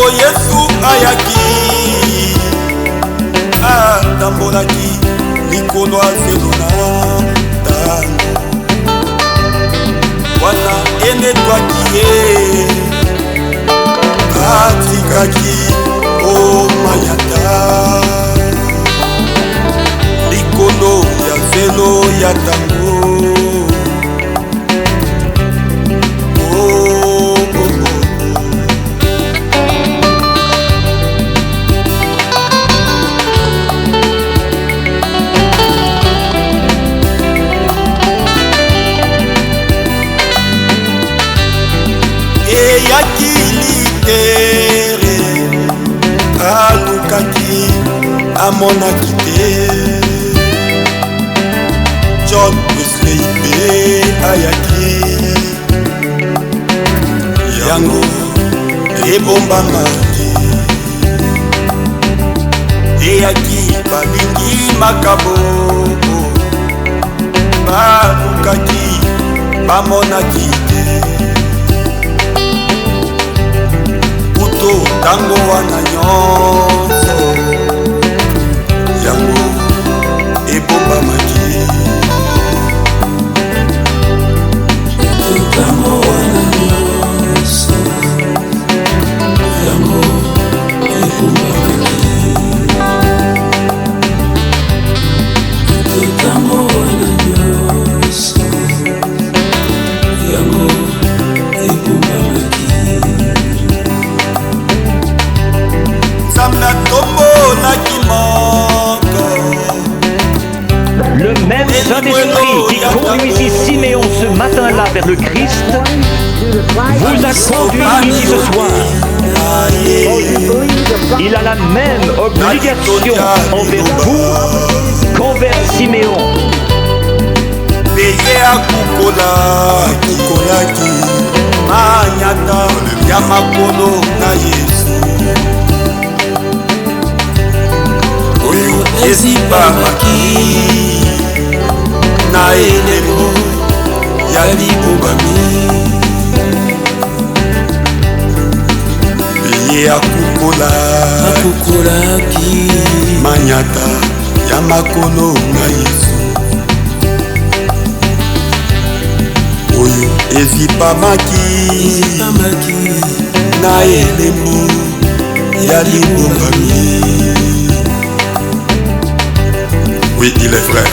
Ntango Yesu ayaki atambolaki likolo ya zelo na ntango wana enetwaki ye atikaki omayata likolo ya zelo ya ntango. Eyaki litere alukaki amonaki te John Wesley pe ayaki yango ebombamaki eyaki balingi makabo balukaki bamonaki te tango wana nyonso yango ebombamaki tango wana nyonso yango ebombamaki tango wana nyonso yango ebombamaki. Le même Saint-Esprit qui conduisit Siméon ce matin-là vers le Christ vous a conduit ici ce soir. Il a la même obligation envers vous qu'envers Siméon. Peye akukolaki manyata ya makolo na Yesu oyo ezipamaki na elemo ya libongami. Peye akukolaki manyata ya makolo na Yesu oyo ezipamaki na elemo ya libongami. Oui, il est vrai.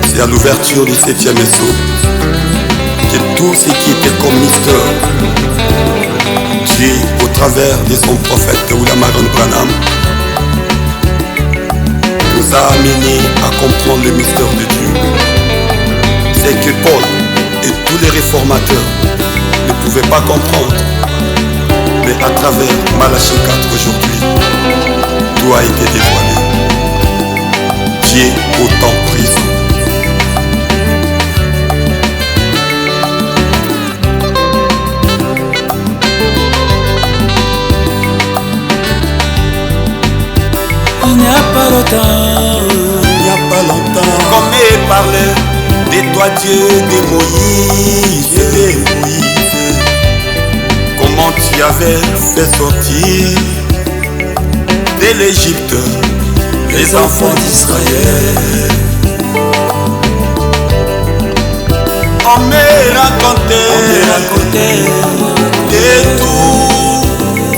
C'est à l'ouverture du 7e sceau que tout ce qui était comme mystère, Dieu, au travers de son prophète William Marion Branham, nous a amenés à comprendre le mystère de Dieu. C'est que Paul et tous les réformateurs ne pouvaient pas comprendre. Mais à travers Malachie 4 aujourd'hui, tout a été dévoilé. Dieu au temps présent. Il n'y a pas longtemps, comme il parlait de toi Dieu, de Moïse, comment tu avais fait sortir de l'Égypte les enfants d'Israël. On me racontait de tous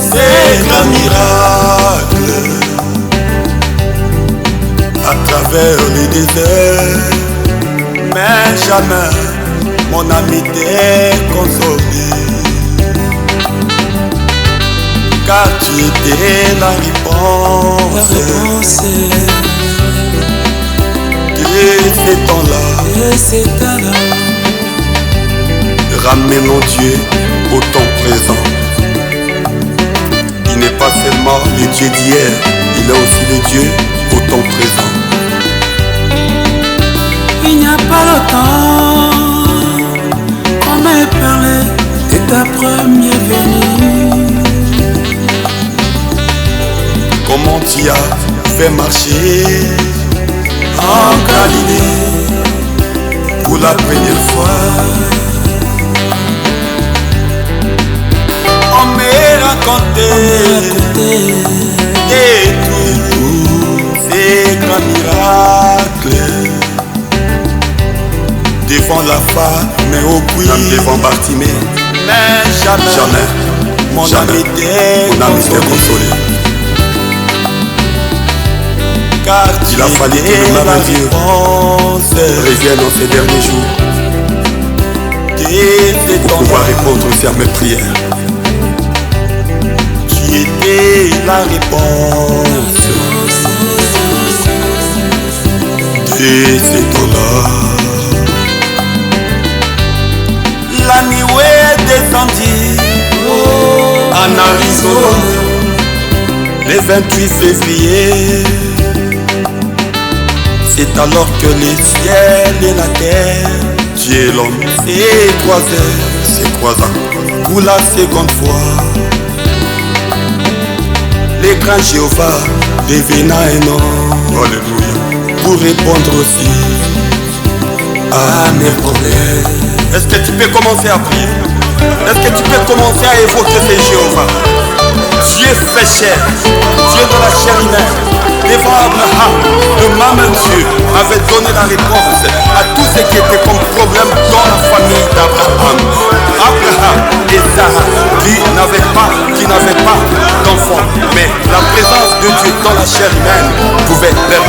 ces grands miracles à travers les déserts, mais jamais mon ami t'est consolé, car tu étais la réponse de ces temps-là. Ramenons Dieu au temps présent. Il n'est pas seulement le Dieu d'hier, il est aussi le Dieu au temps présent. Il n'y a pas longtemps qu'on m'a parlé de ta première venue. Comment tu as fait marcher en Galilée pour la première fois. On me raconte Et tous ces grands miracles devant la femme, mais au puits, même devant Bartimée, mais jamais mon âme était consolé. Car il a fallu que le même Dieu revienne en ces derniers jours pour pouvoir répondre aussi à mes prières. Qui était la réponse de ces temps-là. La nuit est descendue en Arizona le 28 février. C'est alors que le ciel et la terre, Dieu et l'homme, se croisant pour la seconde fois. Le grand Jéhovah devenant un homme, alléluia, pour répondre aussi à mes problèmes. Est-ce que tu peux commencer à prier? Est-ce que tu peux commencer à évoquer ce Jéhovah? Dieu fait chair, Dieu de la chair humaine. Devant Abraham, le même Dieu avait donné la réponse à tout ce qui était comme problème dans la famille d'Abraham. Abraham et Sarah qui n'avaient pas d'enfants, mais la présence de Dieu dans la chair humaine pouvait leur